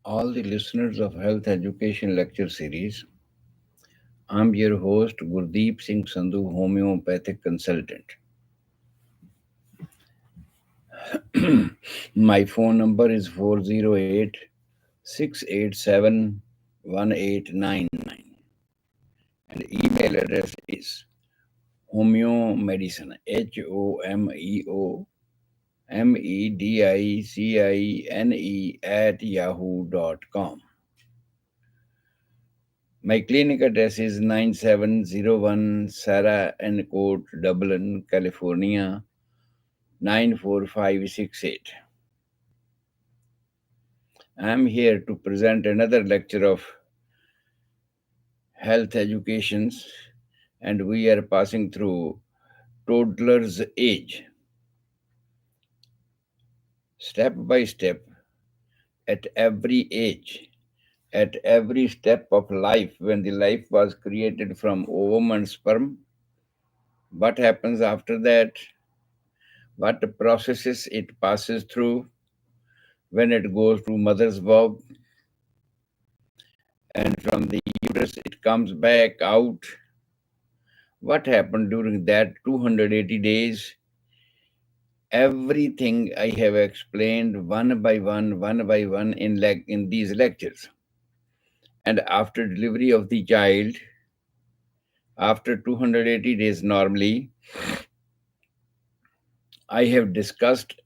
All the listeners of Health Education Lecture Series, I'm your host Gurdeep Singh Sandhu, homeopathic consultant. My phone number is 408 687 1899 and email address is homeomedicine HOMEOMEDICINE @yahoo.com. My clinic address is 9701 Sarah and Court, Dublin, California 94568. I am here to present another lecture of health educations, and we are passing through toddler's age. Step by step, at every age, at every step of life, when the life was created from ovum and sperm, what happens after that, what processes it passes through when it goes to mother's womb, and from the uterus it comes back out. What happened during that 280 days? Everything I have explained one by one in these lectures. And after delivery of the child, after 280 days normally, I have discussed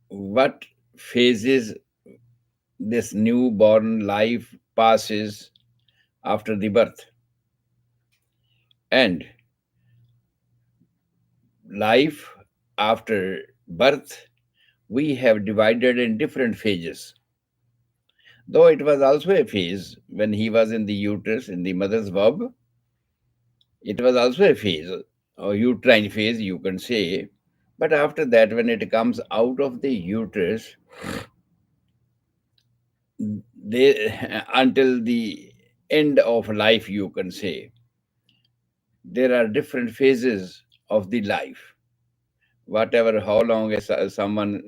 what phases this newborn life passes after the birth. And life after birth, we have divided in different phases. Though it was also a phase when he was in the uterus, in the mother's womb, it was also a phase, or uterine phase, you can say. But after that, when it comes out of the uterus, until the end of life, you can say, there are different phases of the life. Whatever, how long someone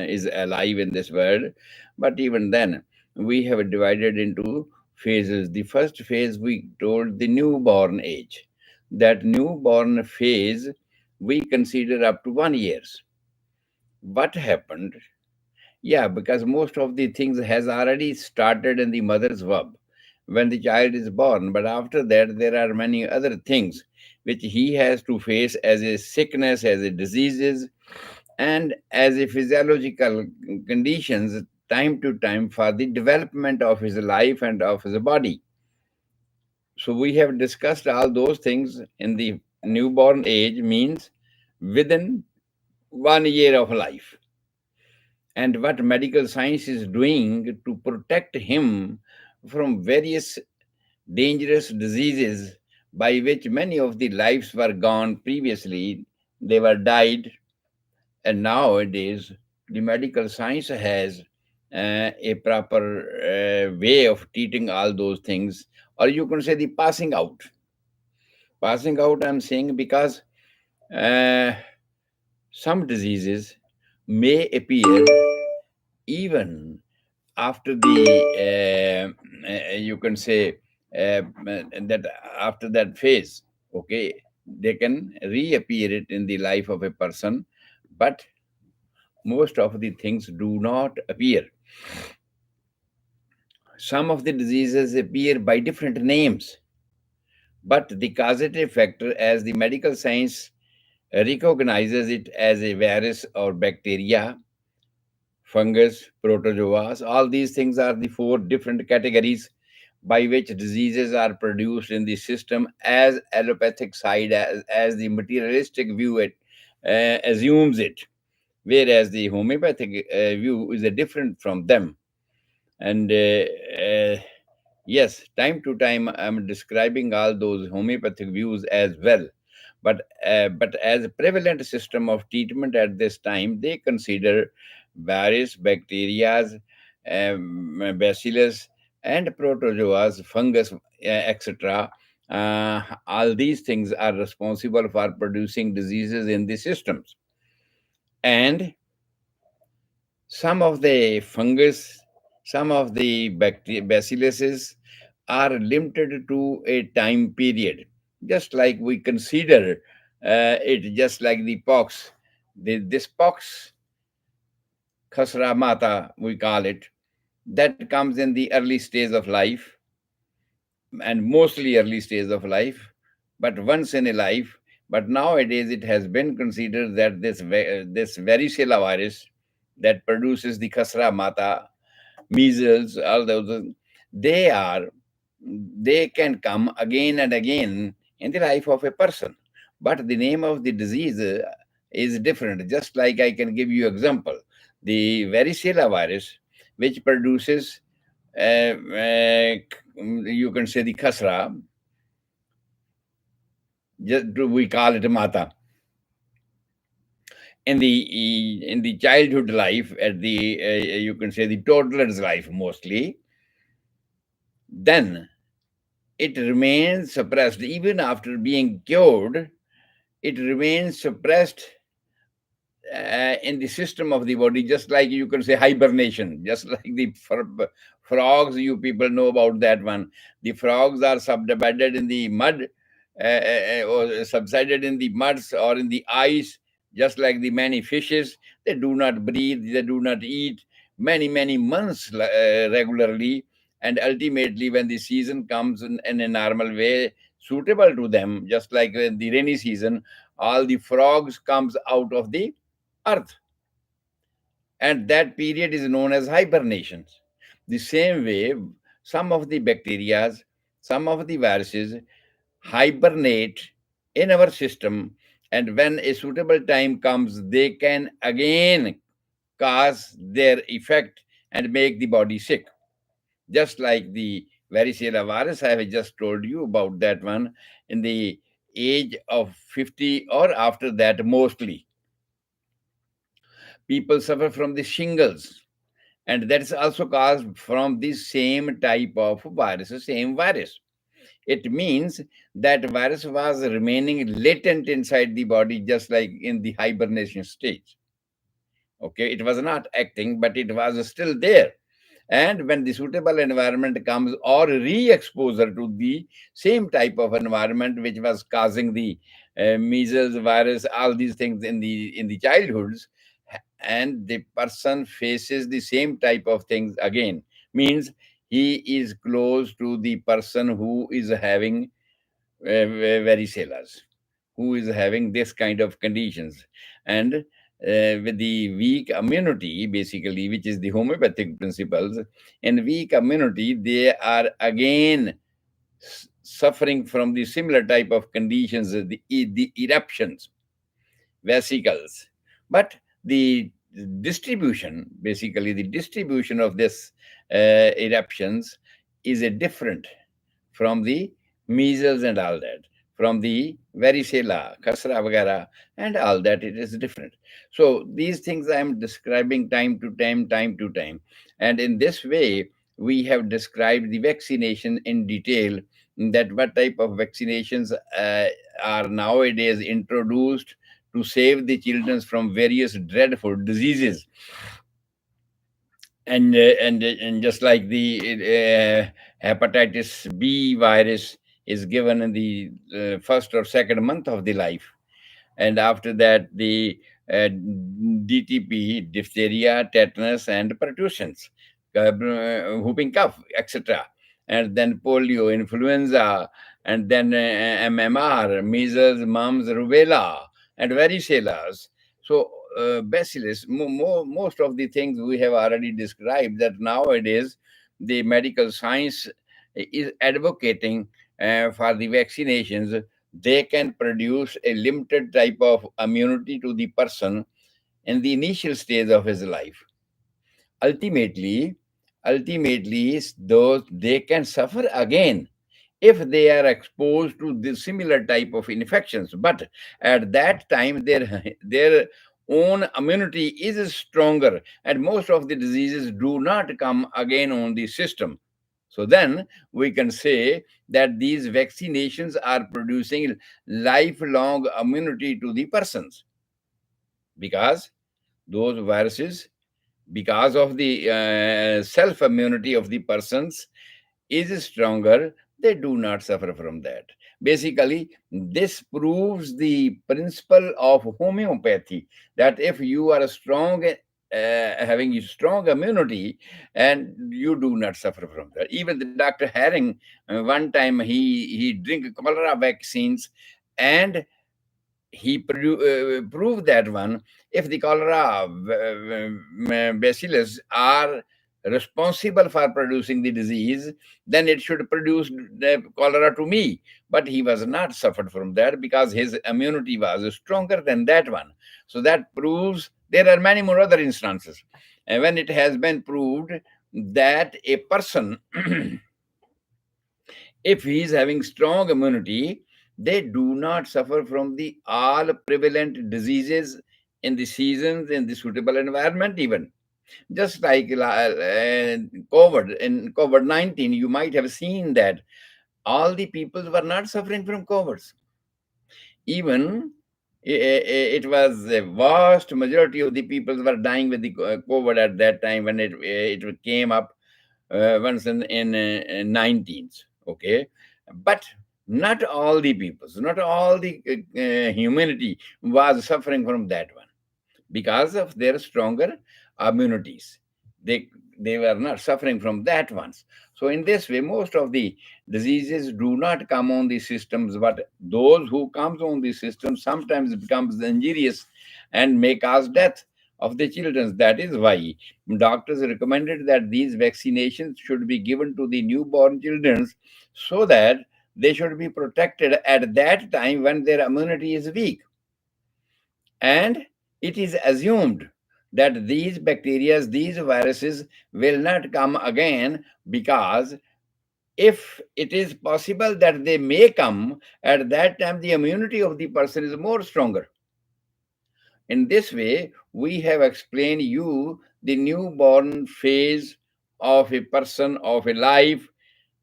is alive in this world, but even then, we have divided into phases. The first phase we told the newborn age. That newborn phase we consider up to 1 year. What happened? Yeah, because most of the things has already started in the mother's womb when the child is born. But after that, there are many other things which he has to face as a sickness, as a diseases, and as a physiological conditions time to time for the development of his life and of his body. So we have discussed all those things in the newborn age, means within 1 year of life, and what medical science is doing to protect him from various dangerous diseases by which many of the lives were gone previously, they were died. And nowadays the medical science has a proper way of treating all those things, or you can say the passing out, I'm saying, because uh, some diseases may appear even after the you can say that after that phase. Okay, they can reappear it in the life of a person, but most of the things do not appear. Some of the diseases appear by different names, but the causative factor, as the medical science recognizes it as a virus or bacteria, fungus, protozoas, all these things are the four different categories by which diseases are produced in the system, as allopathic side, as the materialistic view it assumes it. whereas the homeopathic view is different from them. And yes, time to time I'm describing all those homeopathic views as well. But as a prevalent system of treatment at this time, they consider various bacteria, bacillus, and protozoas, fungus, etc. All these things are responsible for producing diseases in the systems. And some of the fungus, some of the bacilluses are limited to a time period, just like we consider it, just like the pox. This pox, khasra mata, we call it, that comes in the early stage of life, and mostly early stage of life, but once in a life. But nowadays it has been considered that this varicella virus that produces the khasra mata, measles, all those, they are they can come again and again in the life of a person. But the name of the disease is different. Just like I can give you example, the varicella virus, which produces, you can say the khasra, just we call it mata. In the childhood life, at the you can say the toddler's life mostly, then it remains suppressed even after being cured. It remains suppressed in the system of the body, just like you can say hibernation, just like the frogs. You people know about that one. The frogs are subdivided in the mud, or subsided in the muds or in the ice, just like the many fishes. They do not breathe, they do not eat many months regularly, and ultimately when the season comes in a normal way suitable to them, just like in the rainy season, all the frogs comes out of the earth, and that period is known as hibernation. The same way, some of the bacteria, some of the viruses hibernate in our system, and when a suitable time comes, they can again cause their effect and make the body sick. Just like the varicella virus, I have just told you about that one. In the age of 50 or after that, mostly people suffer from the shingles, and that's also caused from the same type of virus, the same virus. It means that virus was remaining latent inside the body, just like in the hibernation stage. Okay, it was not acting, but it was still there. And when the suitable environment comes, or re-exposure to the same type of environment which was causing the measles virus, all these things in the childhoods, and the person faces the same type of things again, means he is close to the person who is having varicellas, who is having this kind of conditions. And with the weak immunity, basically, which is the homeopathic principles, in weak immunity, they are again suffering from the similar type of conditions, the eruptions, vesicles. But the distribution of this eruptions is a different from the measles and all that, from the varicella, khasra vagara, and all that. It is different. So these things I am describing time to time, and in this way we have described the vaccination in detail. That what type of vaccinations are nowadays introduced to save the children from various dreadful diseases. And just like the hepatitis B virus is given in the first or second month of the life, and after that the DTP, diphtheria, tetanus, and pertussions, whooping cough, etc., and then polio, influenza, and then MMR, measles, mumps, rubella, and varicellas. So bacillus, most of the things we have already described, that nowadays the medical science is advocating for the vaccinations. They can produce a limited type of immunity to the person in the initial stage of his life. Ultimately, ultimately, those they can suffer again if they are exposed to the similar type of infections. But at that time, their own immunity is stronger, and most of the diseases do not come again on the system. So then we can say that these vaccinations are producing lifelong immunity to the persons, because those viruses, because of the self immunity of the persons is stronger, they do not suffer from that. Basically, this proves the principle of homeopathy, that if you are strong, having a strong immunity, and you do not suffer from that. Even the Dr. Herring, one time he drink cholera vaccines, and he proved that one, if the cholera bacillus are responsible for producing the disease, then it should produce the cholera to me. But he was not suffered from that because his immunity was stronger than that one. So that proves there are many more other instances. And when it has been proved that a person, if he is having strong immunity, they do not suffer from the all prevalent diseases in the seasons, in the suitable environment, even. Just like COVID, in COVID 19, you might have seen that all the people were not suffering from COVID. Even it was a vast majority of the people were dying with the COVID at that time when it came up once in 19th. Okay, but not all the peoples, not all the humanity was suffering from that one because of their stronger immunities. They they were not suffering from that ones. So in this way, most of the diseases do not come on the systems, but those who comes on the system sometimes becomes injurious and may cause death of the children. That is why doctors recommended that these vaccinations should be given to the newborn children, so that they should be protected at that time when their immunity is weak. And it is assumed that these bacteria, these viruses will not come again, because if it is possible that they may come, at that time the immunity of the person is more stronger. In this way, we have explained you the newborn phase of a person, of a life,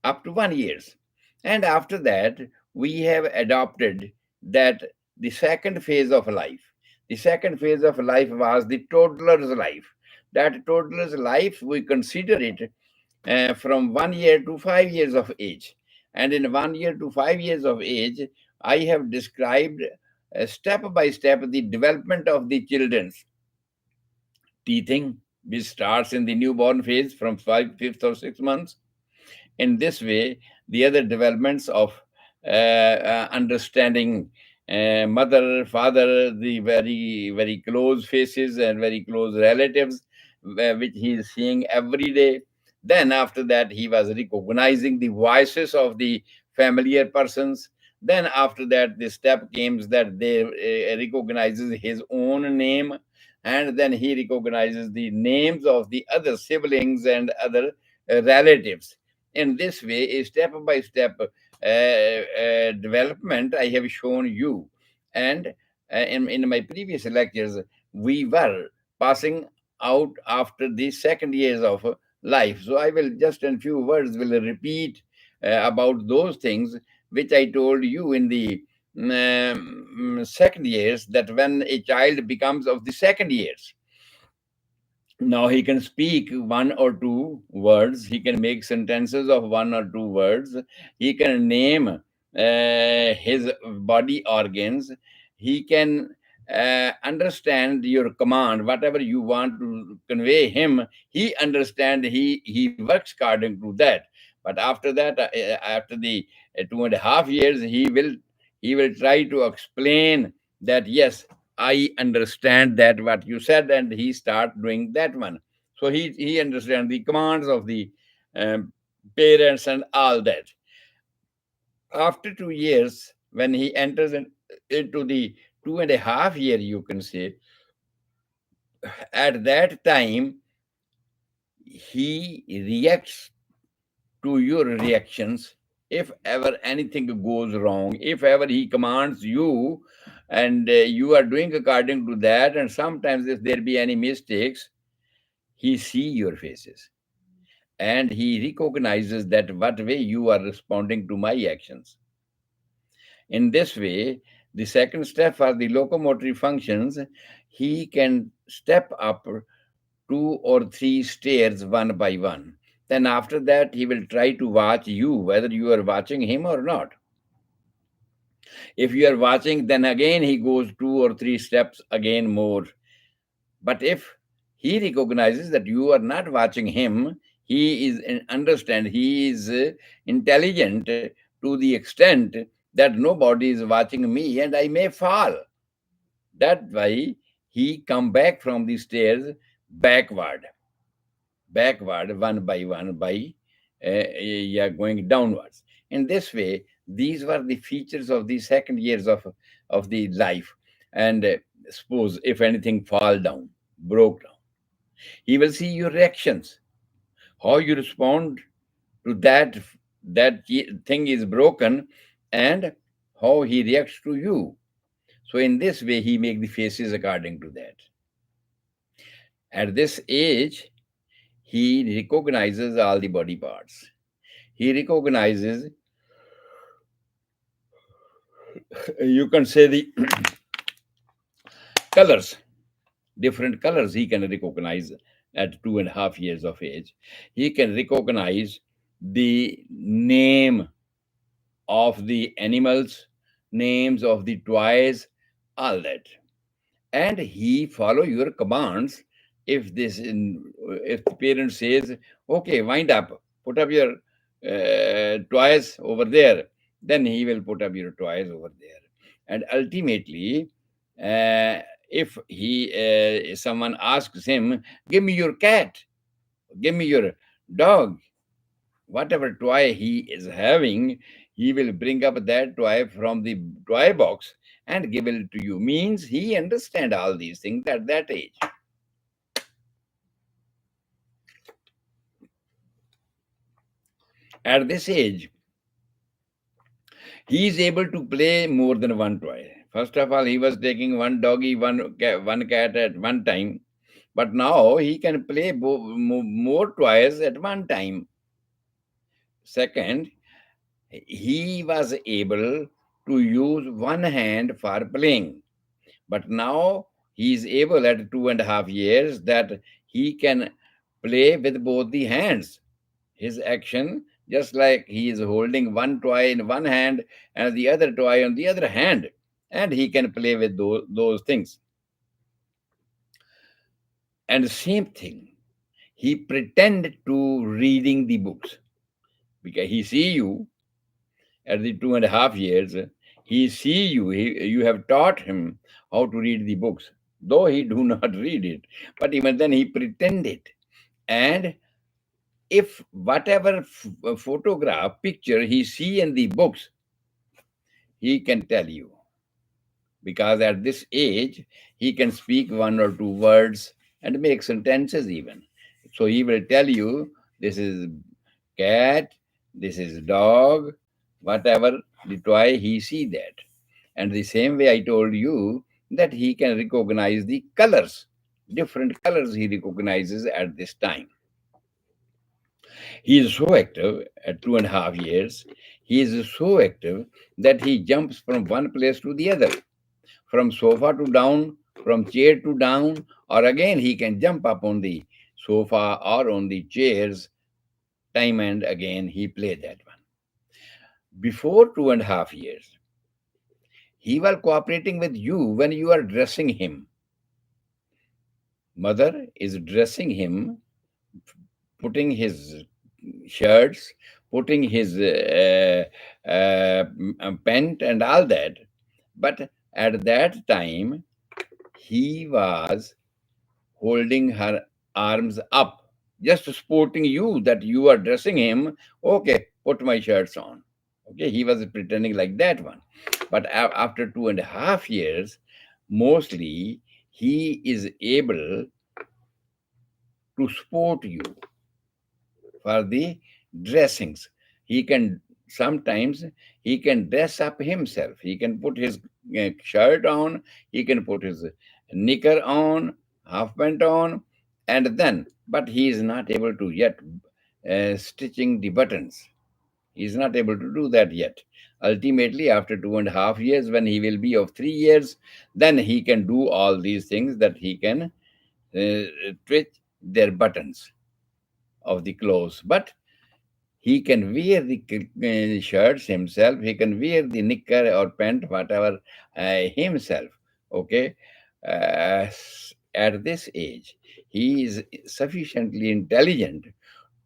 up to 1 years. And after that, we have adopted that the second phase of life. The second phase of life was the toddler's life. That toddler's life, we consider it from 1 year to 5 years of age. And in 1 year to 5 years of age, I have described step by step the development of the children's teething, which starts in the newborn phase from fifth or 6 months. In this way, the other developments of understanding mother, father, the very, very close faces and very close relatives, which he is seeing every day. Then, after that, he was recognizing the voices of the familiar persons. Then, after that, the step came that they recognizes his own name, and then he recognizes the names of the other siblings and other relatives. In this way, a step by step development I have shown you. And in my previous lectures, we were passing out after the second years of life. So I will just in few words will repeat about those things which I told you in the second years, that when a child becomes of the second years, now he can speak one or two words. He can make sentences of one or two words. He can name his body organs. He can understand your command, whatever you want to convey him. He understand. He works according to that. But after that, after the 2.5 years, he will try to explain that yes, I understand that what you said, and he start doing that one. So he understands the commands of the um, parents and all that. After 2 years, when he enters into the 2.5 year, you can say, At that time, he reacts to your reactions. If ever anything goes wrong, if ever he commands you, and you are doing according to that, and sometimes if there be any mistakes, he see your faces, and he recognizes that what way you are responding to my actions. In this way, the second step for the locomotory functions, he can step up two or three stairs one by one. Then after that, he will try to watch you, whether you are watching him or not. If you are watching, then again he goes two or three steps again more. But if he recognizes that you are not watching him, he is understand, he is intelligent to the extent that nobody is watching me and I may fall. That why he come back from the stairs backward, backward one by yeah, going downwards. In this way, these were the features of the second years of the life. And suppose if anything fall down, broke down, he will see your reactions, how you respond to thing is broken, and how he reacts to you. So in this way, he make the faces according to that. At this age, he recognizes all the body parts. He recognizes, you can say, the colors, different colors he can recognize at 2.5 years of age. He can recognize the name of the animals, names of the toys, all that. And he follow your commands. If the parent says, okay, wind up, put up your toys over there, then he will put up your toys over there. And ultimately, if someone asks him, give me your cat, give me your dog, whatever toy he is having, he will bring up that toy from the toy box and give it to you. Means he understand all these things at that age. At this age, he is able to play more than one toy. First of all, he was taking one doggy, one cat at one time, but now he can play more toys at one time. Second, he was able to use one hand for playing. But now he is able at 2.5 years that he can play with both the hands. His action, just like he is holding one toy in one hand and the other toy on the other hand, and he can play with those things. And the same thing, he pretend to reading the books because he see you at the 2.5 years. He see you. You have taught him how to read the books, though he do not read it. But even then, he pretended. And if whatever photograph, picture he see in the books, he can tell you, because at this age he can speak one or two words and make sentences even. So he will tell you, this is cat, this is dog, whatever the toy he see that. And the same way I told you that he can recognize the colors, different colors he recognizes at this time. He is so active at 2.5 years. He is so active that he jumps from one place to the other, from sofa to down, from chair to down, or again he can jump up on the sofa or on the chairs. Time and again he played that one. Before 2.5 years, he was cooperating with you when you are dressing him. Mother is dressing him, putting his shirts, putting his pant and all that. But at that time, he was holding her arms up, just supporting you that you are dressing him. Okay, put my shirts on. Okay, he was pretending like that one. But after 2.5 years, mostly he is able to support you for the dressings. He can sometimes he can dress up himself. He can put his shirt on, he can put his knicker on, half pant on, and then, but he is not able to yet stitching the buttons. He is not able to do that yet. Ultimately, after 2.5 years, when he will be of 3 years, then he can do all these things, that he can twitch their buttons of the clothes. But he can wear the shirts himself. He can wear the knicker or pant, whatever, himself. Okay. At this age, he is sufficiently intelligent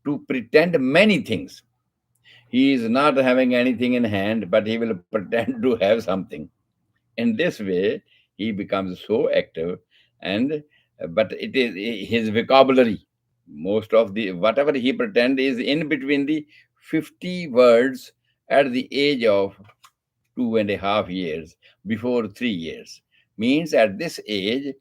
to pretend many things. He is not having anything in hand, but he will pretend to have something. In this way, he becomes so active, and but it is his vocabulary. Most of the whatever he pretend is in between the 50 words at the age of 2.5 years, before 3 years. Means at this age,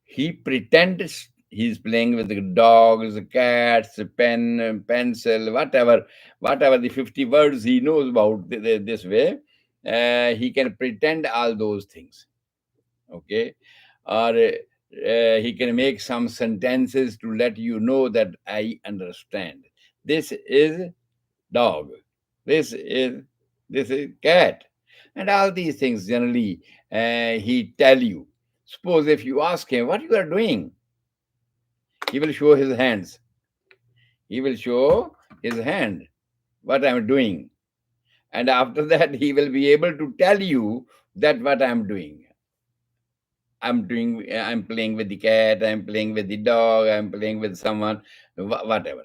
he pretends he's playing with the dogs, cats, pen, pencil, whatever the 50 words he knows about this way. He can pretend all those things. Okay. Or he can make some sentences to let you know that I understand. This is dog. This is this is cat, and all these things generally he tell you. Suppose if you ask him what you are doing, he will show his hands. He will show his hand what I am doing, and after that he will be able to tell you that what I am doing. I'm playing with the cat, I'm playing with the dog, I'm playing with someone, whatever.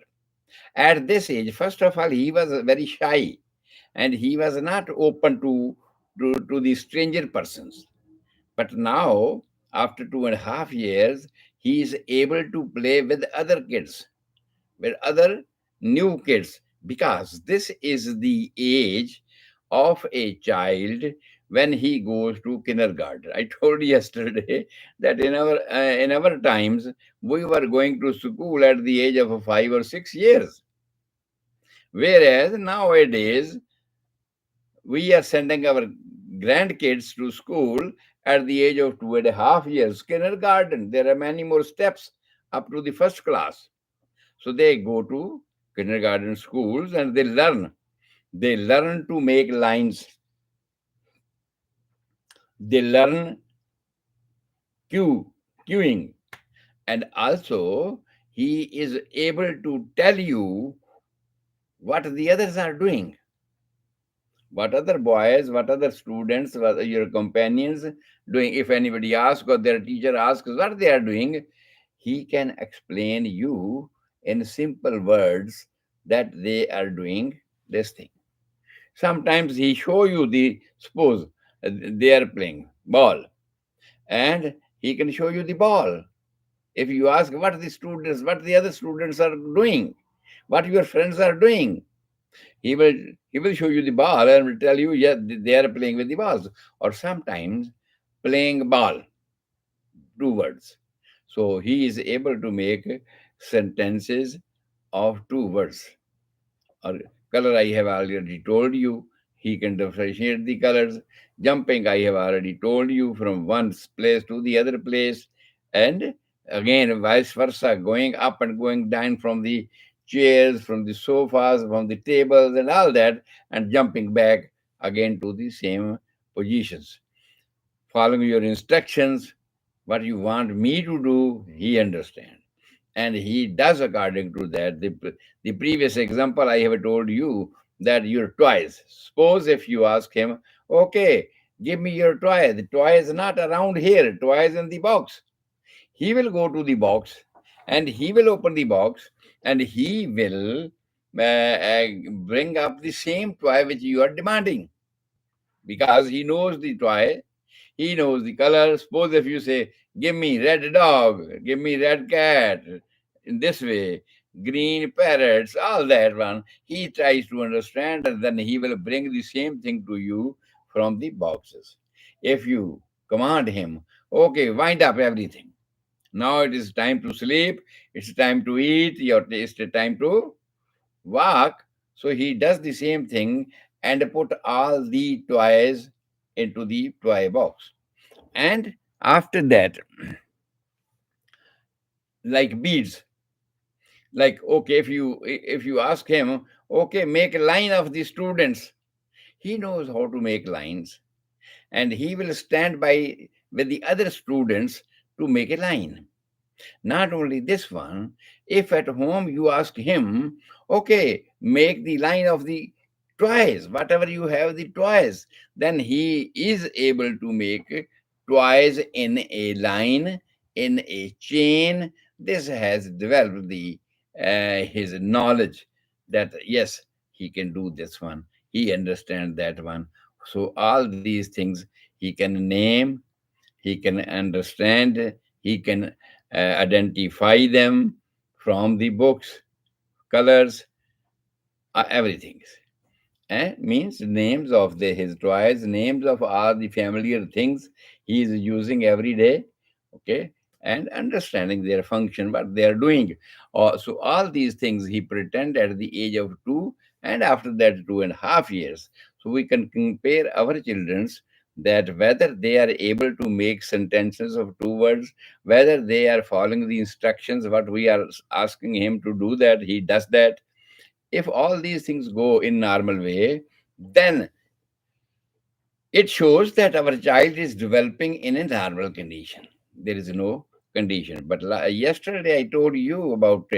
At this age, first of all, he was very shy, and he was not open to the stranger persons. But now, after 2.5 years, he is able to play with other kids, with other new kids, because this is the age of a child when he goes to kindergarten. I told yesterday that in our times we were going to school at the age of 5 or 6 years, whereas nowadays we are sending our grandkids to school at the age of 2.5 years. Kindergarten, there are many more steps up to the first class. So they go to kindergarten schools and they learn. They learn to make lines. They learn queuing. And also, he is able to tell you what the others are doing, what other boys, what other students, what are your companions doing. If anybody asks or their teacher asks what they are doing, he can explain you in simple words that they are doing this thing. Sometimes he show you the, suppose they are playing ball, and he can show you the ball. If you ask what the other students are doing, what your friends are doing, he will he will show you the ball and will tell you, yeah, they are playing with the balls. Or sometimes playing ball, 2 words. So he is able to make sentences of 2 words. Or color, I have already told you, he can differentiate the colors. Jumping, I have already told you, from one place to the other place. And again, vice versa, going up and going down from the chairs, from the sofas, from the tables, and all that, and jumping back again to the same positions. Following your instructions, what you want me to do, he understands, and he does according to that. The previous example I have told you, that your toys. Suppose if you ask him, okay, give me your toy. The toy is not around here. Toy is in the box. He will go to the box and he will open the box and he will bring up the same toy which you are demanding, because he knows the toy, he knows the color. Suppose if you say, give me red dog, give me red cat, in this way, green parrots, all that one, he tries to understand, and then he will bring the same thing to you from the boxes. If you command him, okay, wind up everything, Now it is time to sleep, it's time to eat, it's time to walk. So he does the same thing and put all the toys into the toy box. And after that, like beads, like okay, if you ask him, okay, make a line of the students, he knows how to make lines, and he will stand by with the other students to make a line. Not only this one, if at home you ask him, okay, make the line of the toys, whatever you have the toys, then he is able to make toys in a line, in a chain. This has developed the his knowledge that yes, he can do this one, he understands that one. So all these things he can name, he can understand, he can identify them from the books, colors, everything. Means names of his toys, names of all the familiar things he is using every day, okay, and understanding their function, what they are doing. So all these things he pretend at the age of 2, and after that 2.5 years. So we can compare our children's, that whether they are able to make sentences of 2 words, whether they are following the instructions, what we are asking him to do, that he does that. If all these things go in normal way, then it shows that our child is developing in a normal condition. There is no condition. But yesterday I told you about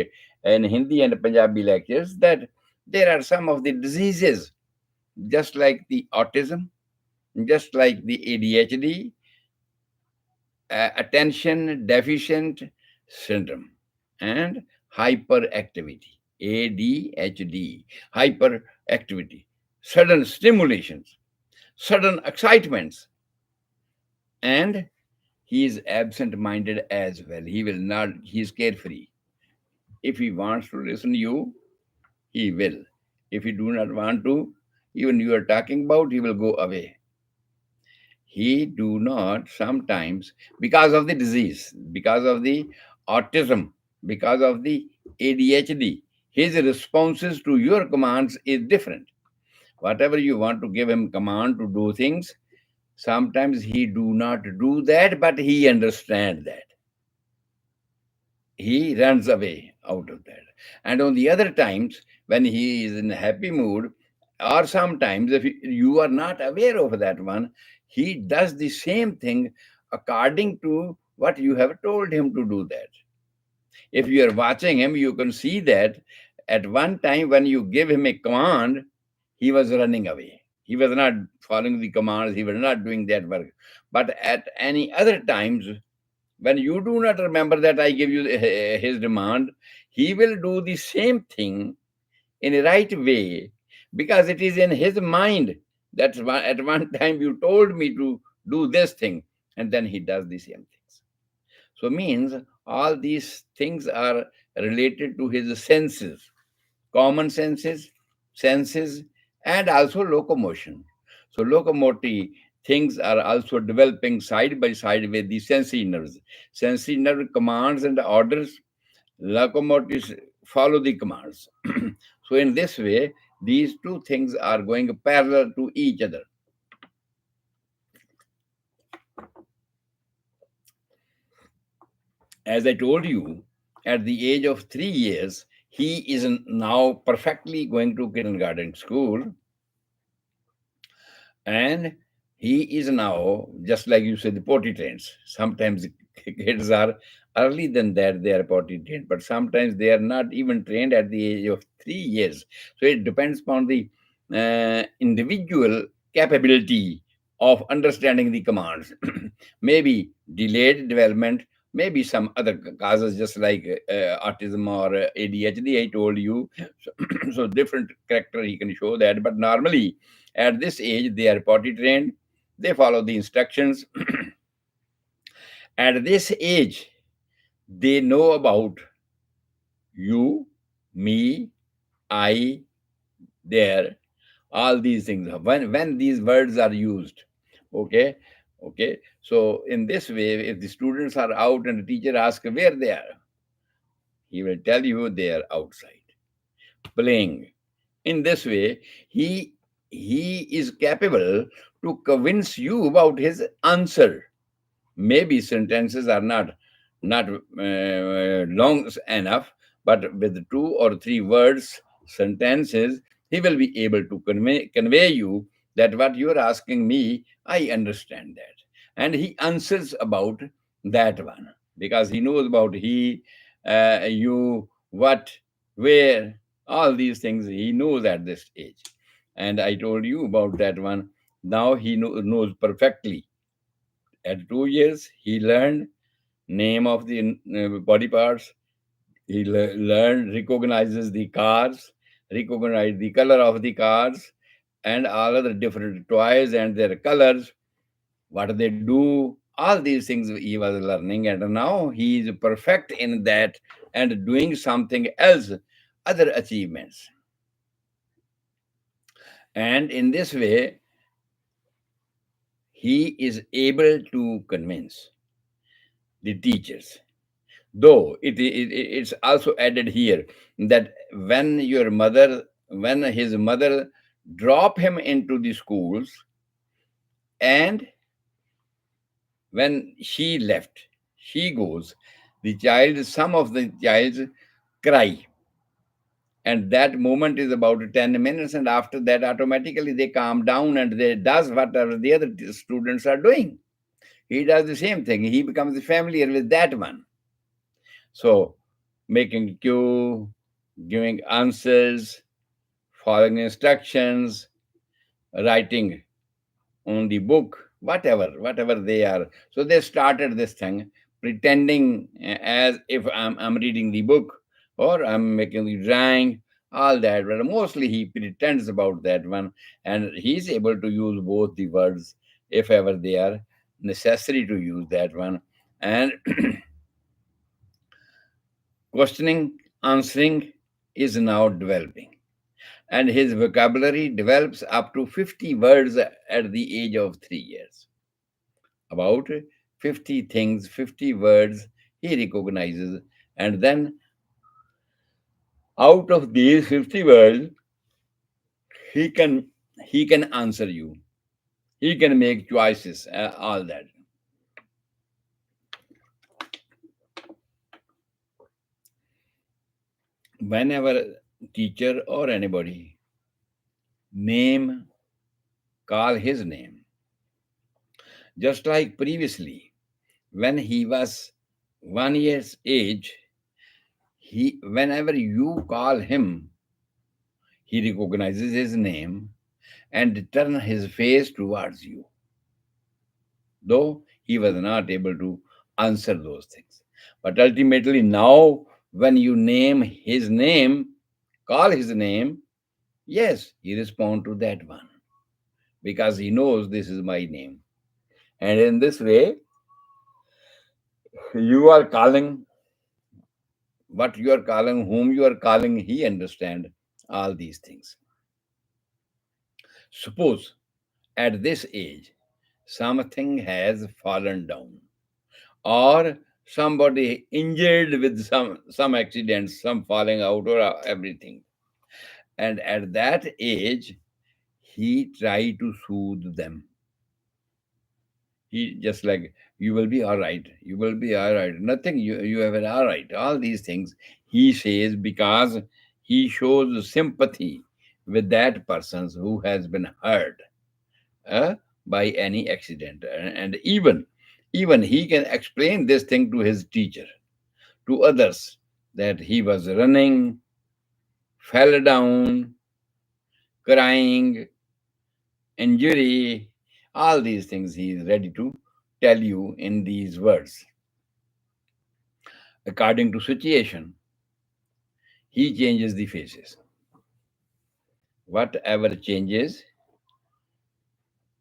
in Hindi and Punjabi lectures that there are some of the diseases, just like the autism, just like the ADHD, attention deficient syndrome, and hyperactivity, ADHD, hyperactivity, sudden stimulations, sudden excitements, and he is absent minded as well. He will not, he is carefree. If he wants to listen to you, he will. If he do not want to, even you are talking about, he will go away. He do not sometimes, because of the disease, because of the autism, because of the ADHD, his responses to your commands is different. Whatever you want to give him command to do things, sometimes he do not do that, but he understand that. He runs away out of that. And on the other times, when he is in a happy mood, or sometimes if you are not aware of that one, he does the same thing according to what you have told him to do that. If you are watching him, you can see that at one time when you give him a command, he was running away. He was not following the commands, he was not doing that work. But at any other times, when you do not remember that I give you his demand, he will do the same thing in a right way, because it is in his mind that at one time you told me to do this thing, and then he does the same things. So means all these things are related to his senses, common senses, and also locomotion. So locomotive things are also developing side by side with the sensory nerves. Sensory nerve commands and orders, locomotives follow the commands. So in this way, these two things are going parallel to each other. As I told you, at the age of 3 years, he is now perfectly going to kindergarten school, and he is now, just like you said, the potty trains. Sometimes kids are early than that, they are potty trained, but sometimes they are not even trained at the age of 3 years. So it depends upon the individual capability of understanding the commands. Maybe delayed development, maybe some other causes, just like autism or ADHD, I told you. So, so different character he can show that, but normally at this age, they are potty trained, they follow the instructions. At this age, they know about you, me, I, there, all these things. When these words are used, okay, Okay, so in this way, if the students are out and the teacher asks where they are, he will tell you they are outside playing. In this way, he he is capable to convince you about his answer. Maybe sentences are not long enough, but with two or three words sentences, he will be able to convey you that what you are asking me, I understand that, and he answers about that one, because he knows about he, you, what, where, all these things he knows at this age. And I told you about that one. Now he knows perfectly. At 2 years, he learned name of the body parts. He learned, recognizes the cars, recognize the color of the cars, and all other different toys and their colors, what they do. All these things he was learning, and now he is perfect in that and doing something else, other achievements. And in this way, he is able to convince the teachers. Though it's also added here that when his mother drop him into the schools, and when she left, she goes, some of the childs cry, and that moment is about 10 minutes, and after that automatically they calm down and they does whatever the other students are doing. He does the same thing. He becomes familiar with that one. So, making cue, giving answers, following instructions, writing on the book, whatever they are. So they started this thing, pretending as if I'm reading the book or I'm making the drawing, all that. But mostly he pretends about that one, and he's able to use both the words if ever they are necessary to use that one. And questioning, answering is now developing, and his vocabulary develops up to 50 words at the age of 3 years. About 50 things, 50 words he recognizes, and then out of these 50 words, he can he can answer you. He can make choices, all that. Whenever teacher or anybody name call his name, just like previously, when he was 1 year's age, he whenever you call him, he recognizes his name and turn his face towards you, though he was not able to answer those things. But ultimately, now when you name his name, call his name, yes, he responds to that one, because he knows this is my name. And in this way, you are calling what you are calling, whom you are calling, he understand all these things. Suppose at this age something has fallen down, or somebody injured with some accident, some falling out or everything, and at that age he try to soothe them. He just like, you will be all right, you will be all right, nothing, you have it all right, all these things he says, because he shows sympathy with that person who has been hurt, uh, by any accident. And even he can explain this thing to his teacher, to others, that he was running, fell down, crying, injury, all these things he is ready to tell you in these words. According to situation, he changes the faces. Whatever changes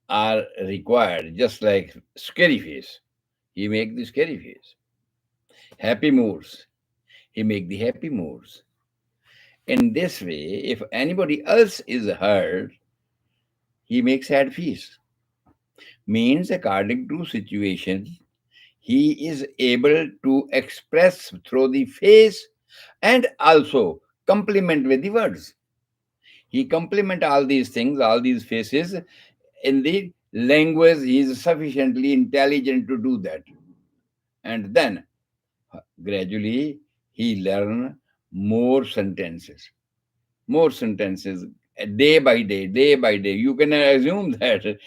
are required, just like scary face, he make the scary face. Happy moods, he make the happy moods. In this way, if anybody else is hurt, he makes sad face. means according to situation, he is able to express through the face and also complement with the words. He complement all these things, all these faces in the language. He is sufficiently intelligent to do that. And then gradually he learn more sentences, more sentences, day by day. You can assume that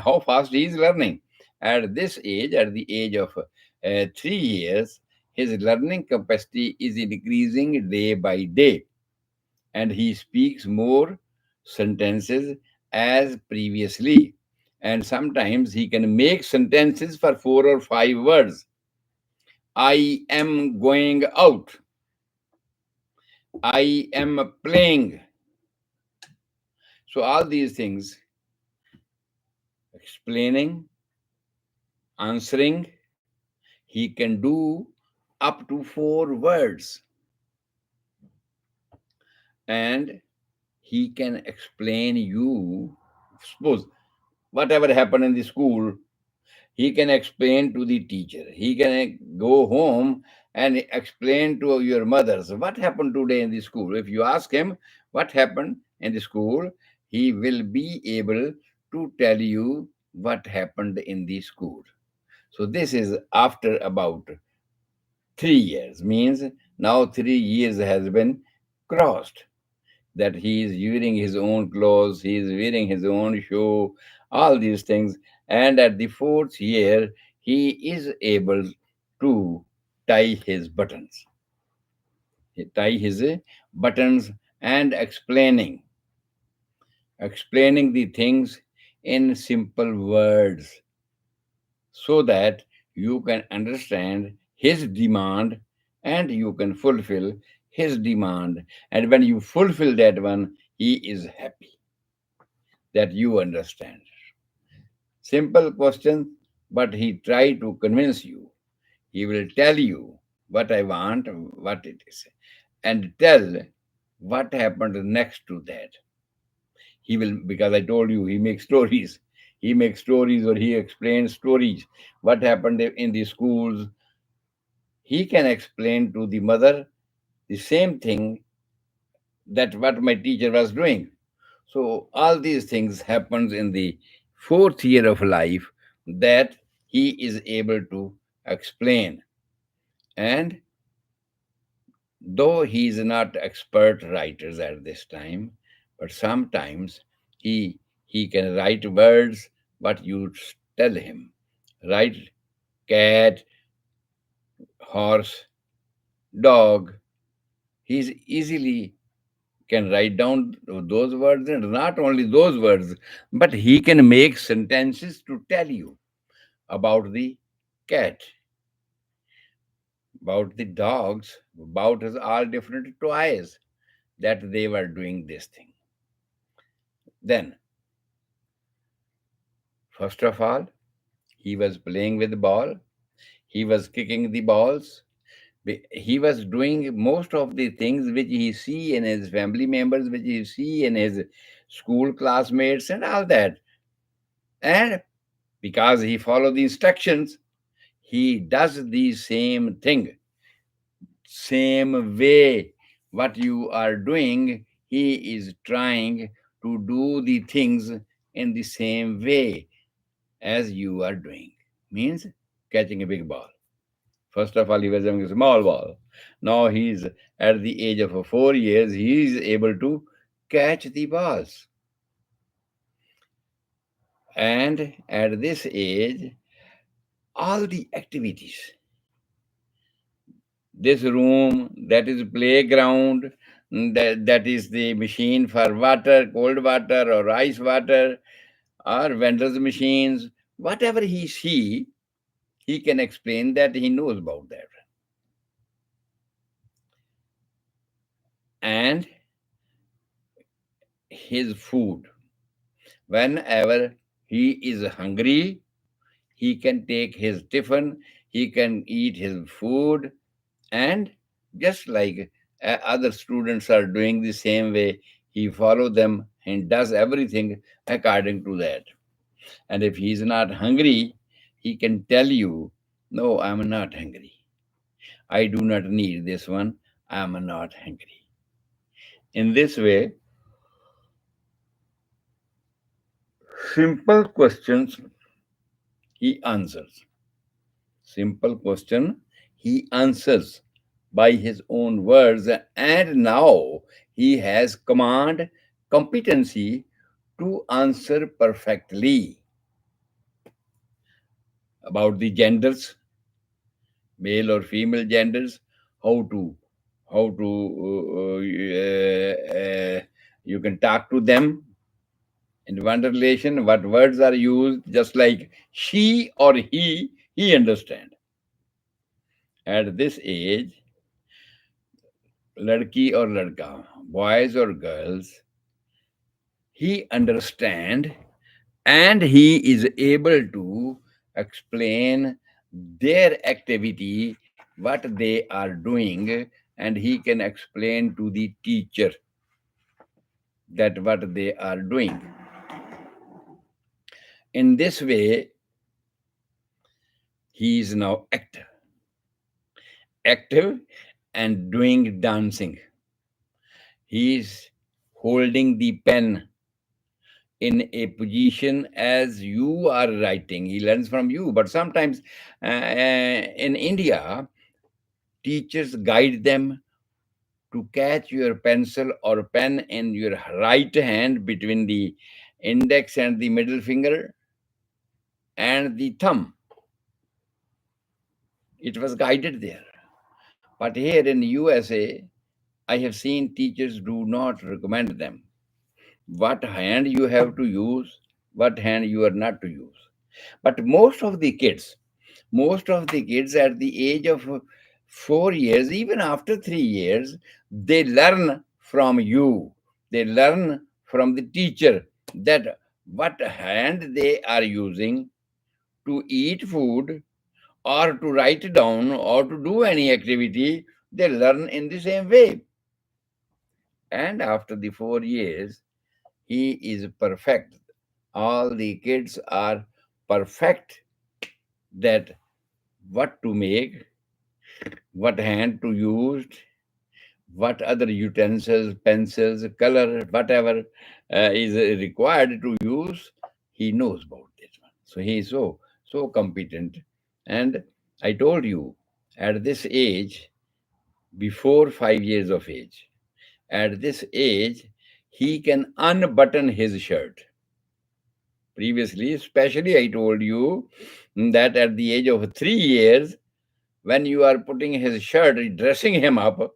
how fast he is learning. At this age, at the age of 3 years, his learning capacity is increasing day by day, and he speaks more sentences as previously. And sometimes he can make sentences for 4 or 5 words. I am going out. I am playing. So all these things, explaining, answering, he can do up to 4 words, and he can explain you. Suppose whatever happened in the school, he can explain to the teacher. He can go home and explain to your mothers what happened today in the school. If you ask him what happened in the school, he will be able to tell you what happened in the school. So this is after about 3 years, means now 3 years has been crossed, that he is wearing his own clothes, he is wearing his own shoe, all these things. And at the fourth year, he is able to tie his buttons, tie his buttons, and explaining the things in simple words, so that you can understand his demand and you can fulfill his demand. And when you fulfill that one, he is happy that you understand. Simple question, but he try to convince you. He will tell you what I want, what it is, and tell what happened next to that. He will, because I told you, he makes stories. He makes stories, or he explains stories. What happened in the schools, he can explain to the mother the same thing that what my teacher was doing. So all these things happens in the fourth year of life, that he is able to explain. And though he is not expert writers at this time, but sometimes he can write words, but you tell him write cat, horse, dog. He's easily can write down those words, and not only those words, but he can make sentences to tell you about the cat, about the dogs, about his all different toys, that they were doing this thing. Then, first of all, he was playing with the ball, he was kicking the balls, he was doing most of the things which he see in his family members, which he see in his school classmates and all that. And because he followed the instructions, he does the same thing, same way. What you are doing, he is trying to do the things in the same way as you are doing. Means catching a big ball. First of all, he was having a small ball. Now he's at the age of 4 years, he is able to catch the balls. And at this age, all the activities, this room, that is playground, that is the machine for water, cold water or ice water, or vendors machines, whatever he see, he can explain that, he knows about that. And his food, whenever he is hungry, he can take his tiffin, he can eat his food, and just like other students are doing the same way, he follow them and does everything according to that. And if he's not hungry, he can tell you, no, I'm not hungry. I do not need this one. I'm not hungry. In this way, simple questions he answers. Simple question he answers by his own words, and now he has command competency to answer perfectly about the genders, male or female genders, how to how to you can talk to them in one relation, what words are used, just like she or he understand. At this age, ladki or ladka, boys or girls, he understand, and he is able to explain their activity, what they are doing, and he can explain to the teacher that what they are doing. In this way, he is now active and doing dancing. He is holding the pen in a position as you are writing. He learns from you. But sometimes in India, teachers guide them to catch your pencil or pen in your right hand between the index and the middle finger and the thumb. It was guided there. But here in USA, I have seen teachers do not recommend them what hand you have to use, what hand you are not to use. But most of the kids at the age of 4 years, even after 3 years, they learn from you. They learn from the teacher that what hand they are using to eat food or to write down or to do any activity. They learn in the same way. And after the 4 years, he is perfect. All the kids are perfect that what to make, what hand to use, what other utensils, pencils, color, whatever is required to use, he knows about this one. So he is so competent. And I told you, at this age, before 5 years of age, at this age, he can unbutton his shirt. Previously, especially, I told you that at the age of 3 years, when you are putting his shirt, dressing him up,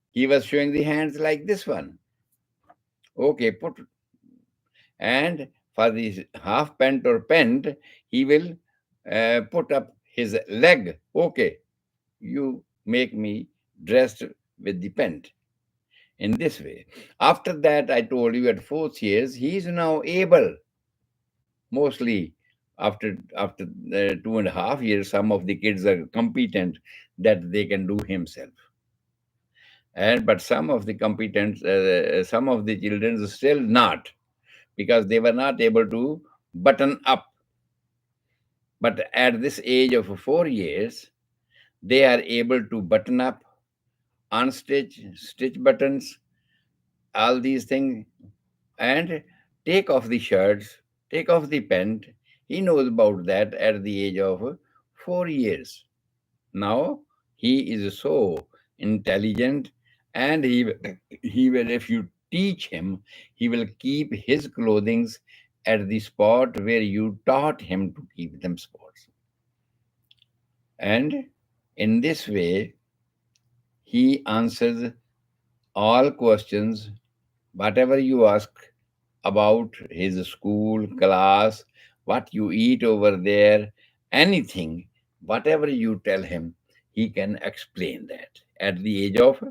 he was showing the hands like this one. Okay, put. And for the half pant or pant, he will put up his leg. Okay, you make me dressed with the pant. In this way. After that, I told you at 4 years, he is now able, mostly after 2.5 years, some of the kids are competent that they can do himself. And but some of the children still not, because they were not able to button up. But at this age of 4 years, they are able to button up, unstitch, stitch buttons, all these things, and take off the shirts, take off the pant. He knows about that at the age of 4 years. Now he is so intelligent, and he will, if you teach him, he will keep his clothings at the spot where you taught him to keep them spots. And in this way, he answers all questions, whatever you ask about his school, class, what you eat over there, anything, whatever you tell him, he can explain that at the age of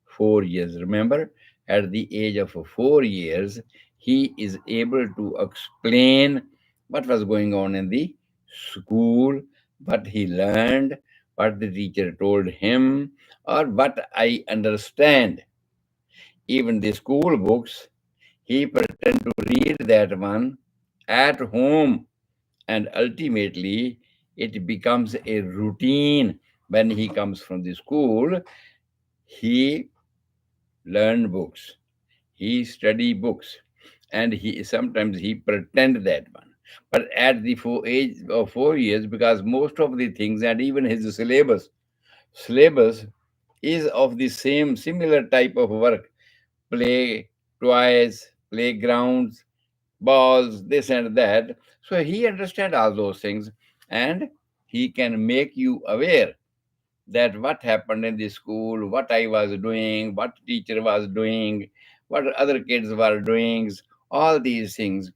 4 years. Remember, at the age of 4 years, he is able to explain what was going on in the school, what he learned, what the teacher told him, or what I understand. Even the school books, he pretend to read that one at home, and ultimately it becomes a routine. When he comes from the school, he learn books, he study books, and he sometimes he pretend that one. But at the age of 4 years, because most of the things and even his syllabus is of the same similar type of work: play, toys, playgrounds, balls, this and that. So he understand all those things, and he can make you aware that what happened in the school, what I was doing, what teacher was doing, what other kids were doing, all these things.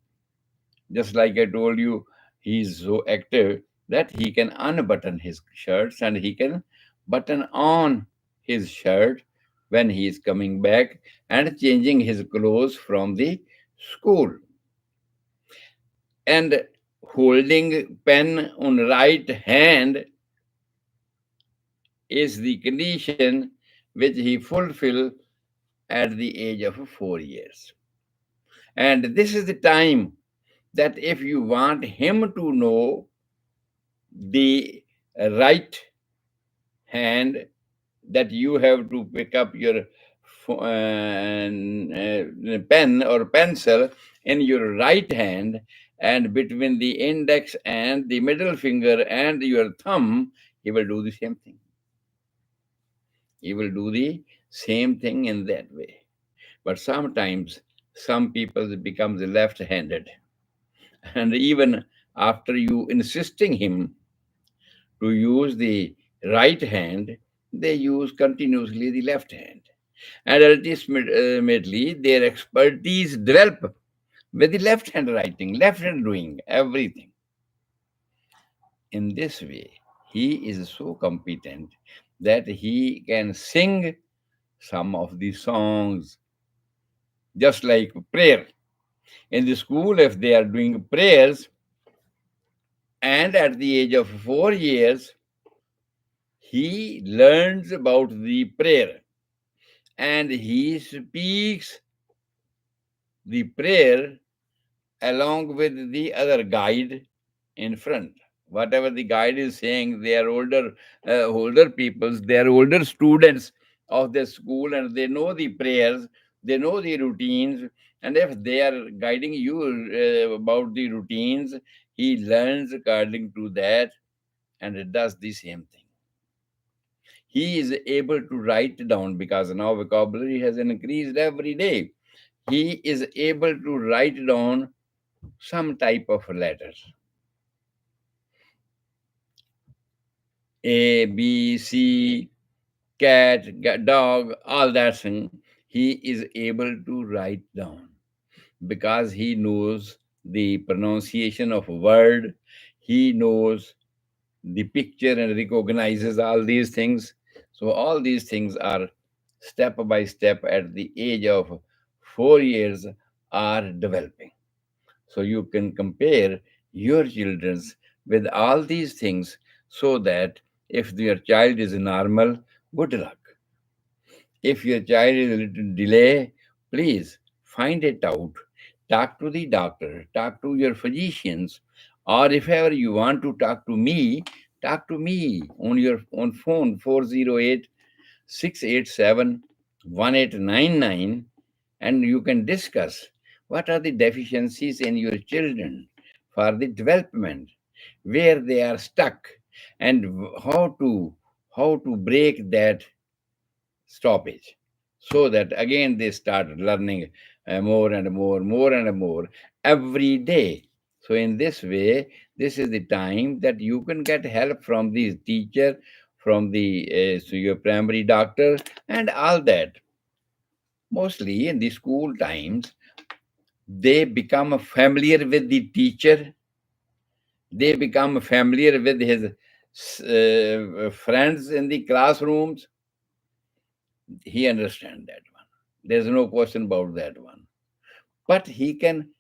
Just like I told you, he's so active that he can unbutton his shirts and he can button on his shirt when he is coming back and changing his clothes from the school. And holding pen on right hand is the condition which he fulfill at the age of 4 years. And this is the time that if you want him to know the right hand, that you have to pick up your pen or pencil in your right hand, and between the index and the middle finger and your thumb, he will do the same thing. He will do the same thing in that way. But sometimes some people becomes left-handed, and even after you insisting him to use the right hand, they use continuously the left hand. And ultimately, their expertise develop with the left hand writing, left hand doing everything. In this way, he is so competent that he can sing some of the songs, just like prayer. In the school, if they are doing prayers, and at the age of 4 years, he learns about the prayer and he speaks the prayer along with the other guide in front. Whatever the guide is saying, they are older peoples, they are older students of the school, and they know the prayers, they know the routines. And if they are guiding you about the routines, he learns according to that, and it does the same thing. He is able to write down because now vocabulary has increased every day. He is able to write down some type of letters: A, B, C, cat, dog, all that thing. He is able to write down because he knows the pronunciation of a word. He knows the picture and recognizes all these things. So all these things are step by step at the age of 4 years are developing. So you can compare your children's with all these things, so that if your child is normal, good luck. If your child is a little delay, please find it out. Talk to the doctor, talk to your physicians, or if ever you want to talk to me on your on phone 408 687 1899, and you can discuss what are the deficiencies in your children for the development, where they are stuck, and how to break that stoppage, so that again they start learning more and more every day. So in this way, this is the time that you can get help from the teacher, from the so your primary doctor, and all that. Mostly in the school times, they become familiar with the teacher, they become familiar with his friends in the classrooms. He understands that one. There's no question about that one. But he can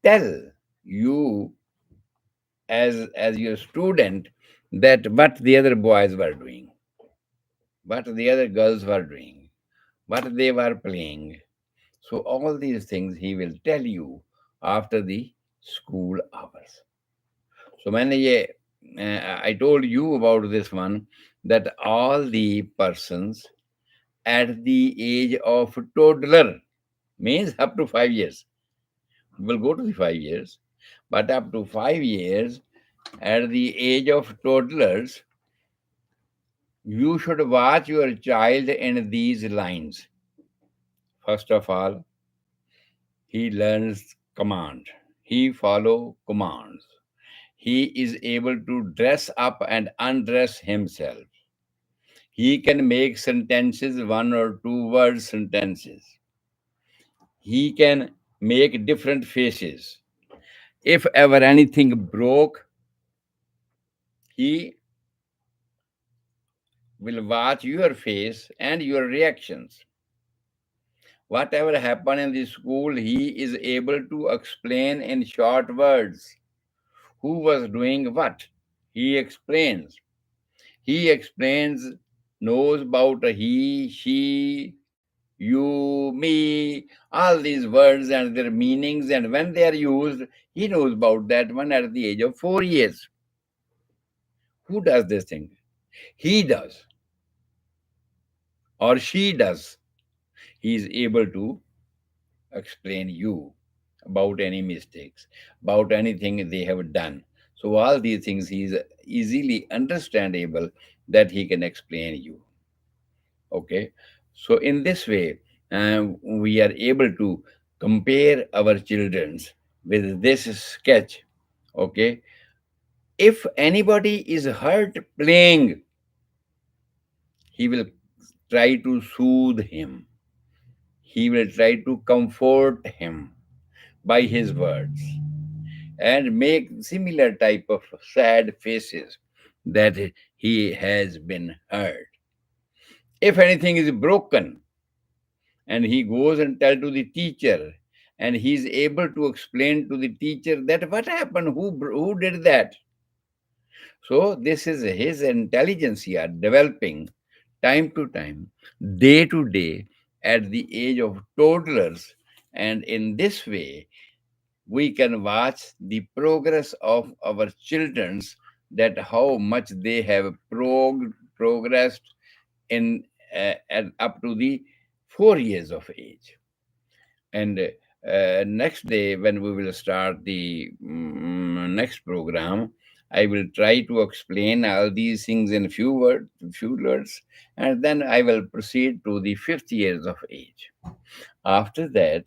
tell you as your student that what the other boys were doing, what the other girls were doing, what they were playing. So all these things he will tell you after the school hours. So when I told you about this one, that all the persons at the age of toddler, means up to 5 years, will go to the 5 years, but up to 5 years, at the age of toddlers, you should watch your child in these lines. First of all, he learns command. He follow commands. He is able to dress up and undress himself. He can make sentences, one or two word sentences. He can make different faces. If ever anything broke, he will watch your face and your reactions. Whatever happened in the school, he is able to explain in short words who was doing what. He explains. He explains, knows about he, she, you, me, all these words and their meanings, and when they are used, he knows about that one at the age of 4 years. Who does this thing? He does, or she does. He is able to explain you about any mistakes, about anything they have done. So all these things he is easily understandable that he can explain you. Okay, so in this way, we are able to compare our children's with this sketch. Okay, if anybody is hurt playing, he will try to soothe him. He will try to comfort him by his words and make similar type of sad faces that he has been hurt. If anything is broken, and he goes and tell to the teacher, and he is able to explain to the teacher that what happened, who did that. So this is his intelligence here developing time to time, day to day, at the age of toddlers. And in this way, we can watch the progress of our children's, that how much they have progressed in up to the 4 years of age. And next day, when we will start the next program, I will try to explain all these things in few words, and then I will proceed to the 5th years of age. After that,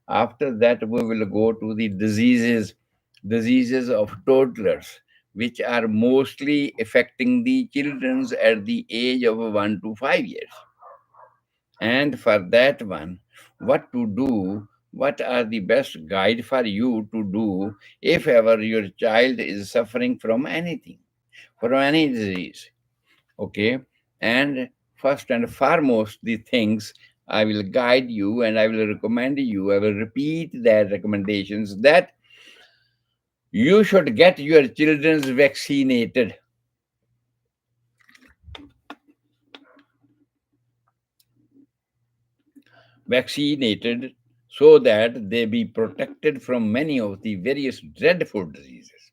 we will go to the diseases of toddlers, which are mostly affecting the children at the age of 1 to 5 years. And for that one, what to do, what are the best guide for you to do if ever your child is suffering from anything, from any disease. Okay, and first and foremost, the things I will guide you and I will recommend you, I will repeat that recommendations, that you should get your children vaccinated, so that they be protected from many of the various dreadful diseases.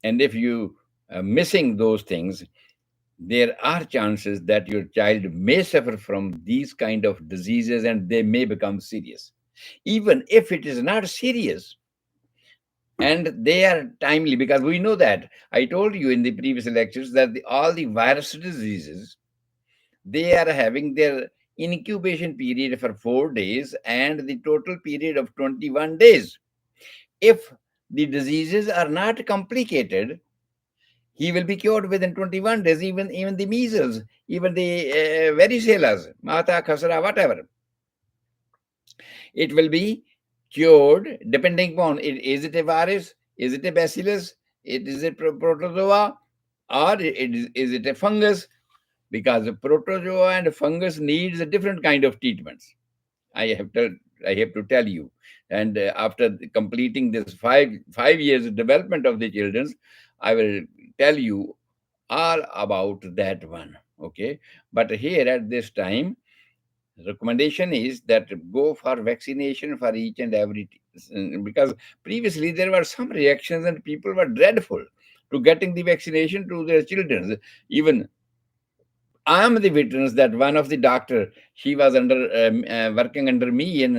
And if you are missing those things, there are chances that your child may suffer from these kind of diseases and they may become serious. Even if it is not serious, and they are timely, because we know that I told you in the previous lectures that all the virus diseases, they are having their incubation period for 4 days and the total period of 21 days. If the diseases are not complicated, he will be cured within 21 days, even the measles, even the varicella, mata, khasra, whatever. It will be cured depending upon it. Is it a virus? Is it a bacillus? Is it protozoa? Or is it a fungus? Because the protozoa and fungus needs a different kind of treatments. I have to I have to tell you. And after completing this five years development of the children's, I will tell you all about that one. Okay, but here at this time, recommendation is that go for vaccination for each and every, because previously there were some reactions and people were dreadful to getting the vaccination to their children. Even I am the witness that one of the doctor, she was working under me in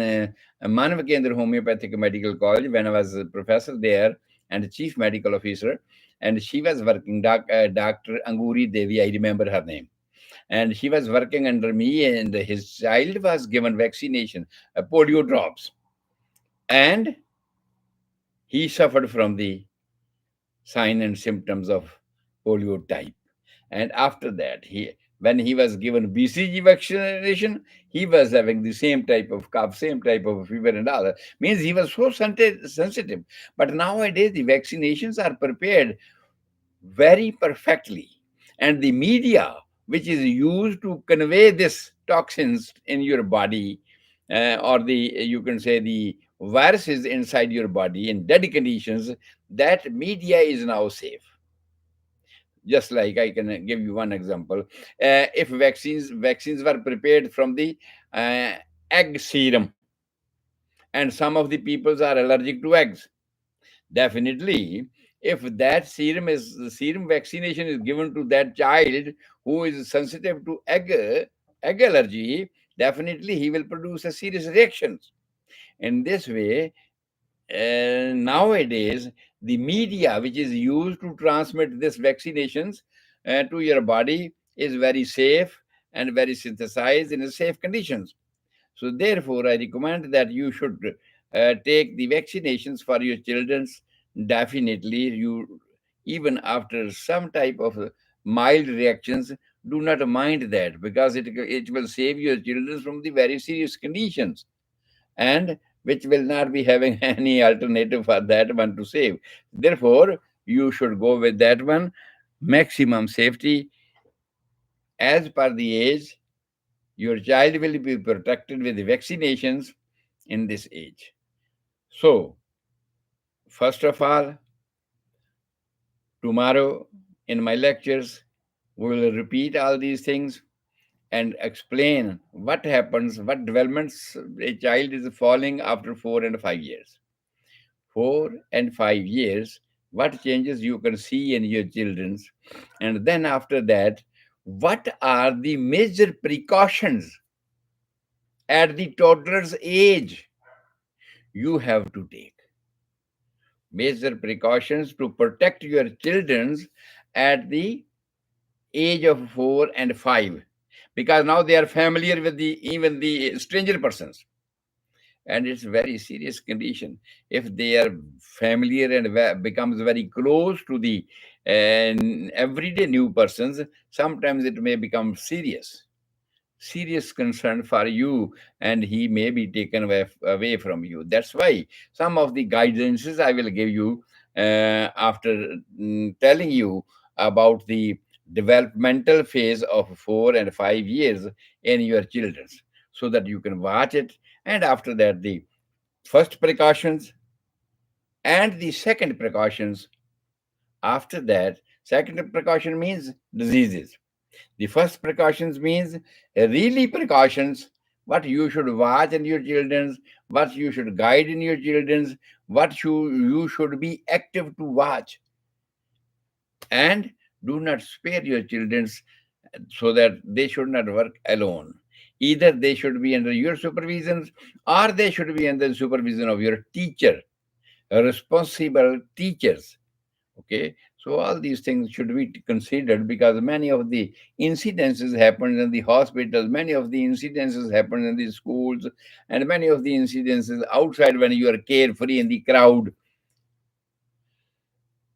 Manav Kendra Homeopathic Medical College when I was a professor there and chief medical officer, and she was working, Dr. Anguri Devi, I remember her name, and she was working under me, and his child was given vaccination, polio drops, and he suffered from the sign and symptoms of polio type. And after that, when he was given BCG vaccination, he was having the same type of cough, same type of fever and all. Means he was so sensitive. But nowadays, the vaccinations are prepared very perfectly. And the media, which is used to convey this toxins in your body, or you can say the viruses inside your body in dead conditions, that media is now safe. Just like I can give you one example. If vaccines were prepared from the uh, egg serum, and some of the peoples are allergic to eggs, definitely, if that serum vaccination is given to that child who is sensitive to egg allergy, definitely he will produce a serious reactions. In this way, nowadays, the media which is used to transmit these vaccinations to your body is very safe and very synthesized in safe conditions. So, therefore, I recommend that you should take the vaccinations for your children's. Definitely, you, even after some type of mild reactions, do not mind that, because it will save your children from the very serious conditions, and which will not be having any alternative for that one to save. Therefore, you should go with that one. Maximum safety as per the age. Your child will be protected with the vaccinations in this age. So, first of all, tomorrow in my lectures, we will repeat all these things and explain what happens, what developments a child is falling after 4 and 5 years. 4 and 5 years, what changes you can see in your children's, and then after that, what are the major precautions at the toddler's age you have to take. Major precautions to protect your children's at the age of 4 and 5, because now they are familiar with the even the stranger persons, and it's very serious condition. If they are familiar and becomes very close to the everyday new persons, sometimes it may become serious concern for you, and he may be taken away from you. That's why some of the guidances I will give you after telling you about the developmental phase of 4 and 5 years in your children's, so that you can watch it. And after that, the first precautions and the second precautions. After that, second precaution means diseases. The first precautions means really precautions, what you should watch in your children's, what you should guide in your children's, what you should be active to watch, and do not spare your children's, so that they should not work alone. Either they should be under your supervision, or they should be under the supervision of your teacher, responsible teachers. Okay, so all these things should be considered, because many of the incidences happen in the hospitals, many of the incidences happen in the schools, and many of the incidences outside when you are carefree in the crowd.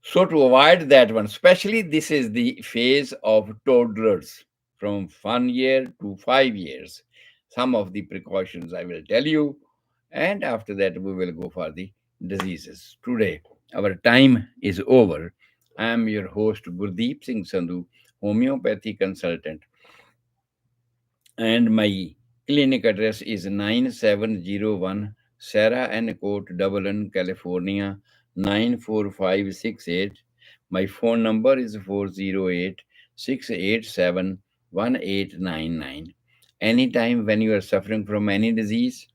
So to avoid that one, especially this is the phase of toddlers from 1 year to 5 years. Some of the precautions I will tell you, and after that we will go for the diseases. Today, our time is over. I am your host Gurdeep Singh Sandhu, homeopathy consultant, and my clinic address is 9701 Sarah and Court, Dublin, California 94568. My phone number is 408 687 1899. Anytime when you are suffering from any disease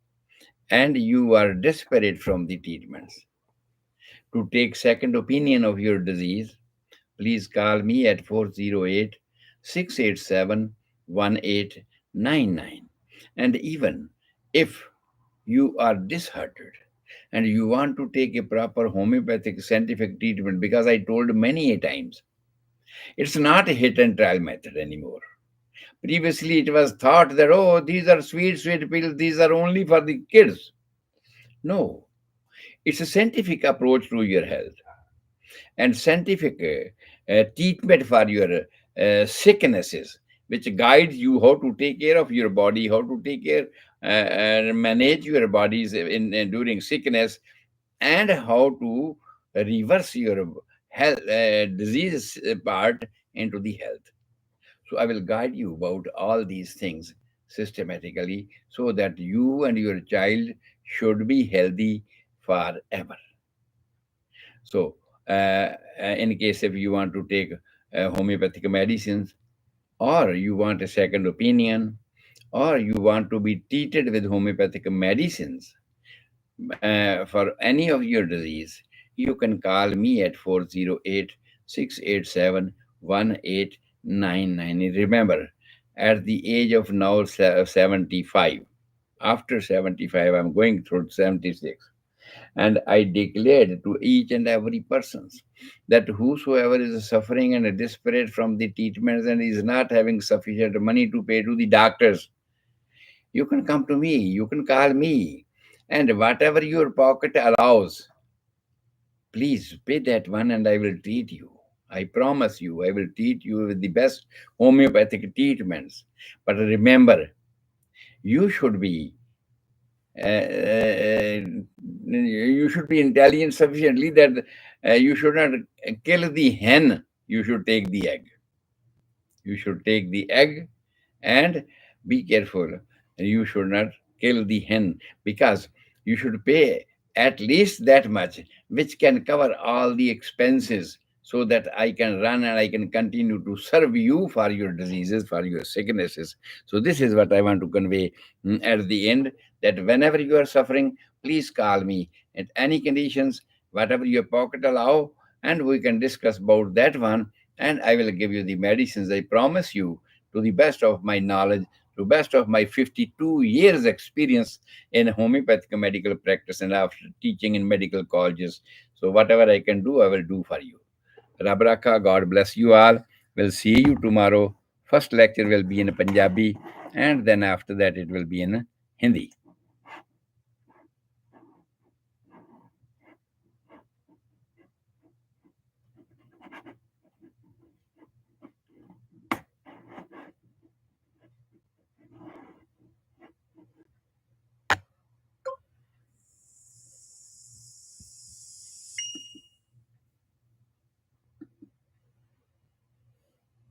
and you are desperate from the treatments, to take second opinion of your disease, please call me at 408 687 1899. And even if you are disheartened and you want to take a proper homeopathic scientific treatment, because I told many a times, it's not a hit and trial method anymore. Previously, it was thought that, oh, these are sweet, sweet pills, these are only for the kids. No, it's a scientific approach to your health and scientific treatment for your sicknesses, which guides you how to take care of your body, how to take care and manage your bodies in during sickness, and how to reverse your health disease part into the health. So I will guide you about all these things systematically so that you and your child should be healthy forever. So, in case if you want to take homeopathic medicines, or you want a second opinion, or you want to be treated with homeopathic medicines for any of your disease, you can call me at 408 687 1899. Remember, at the age of now 75, after 75, I'm going through 76. And I declared to each and every person that whosoever is suffering and desperate from the treatments and is not having sufficient money to pay to the doctors, you can come to me, you can call me, and whatever your pocket allows, please pay that one and I will treat you. I promise you, I will treat you with the best homeopathic treatments. But remember, you should be you should be intelligent sufficiently that you should not kill the hen, you should take the egg. You should take the egg and be careful. You should not kill the hen, because you should pay at least that much, which can cover all the expenses, so that I can run and I can continue to serve you for your diseases, for your sicknesses. So, this is what I want to convey at the end, that whenever you are suffering, please call me at any conditions, whatever your pocket allow, and we can discuss about that one, and I will give you the medicines. I promise you, to the best of my knowledge, to best of my 52 years experience in homeopathic medical practice and after teaching in medical colleges. So whatever I can do, I will do for you. Rabraka, God bless you all. We'll see you tomorrow. First lecture will be in Punjabi, and then after that it will be in Hindi.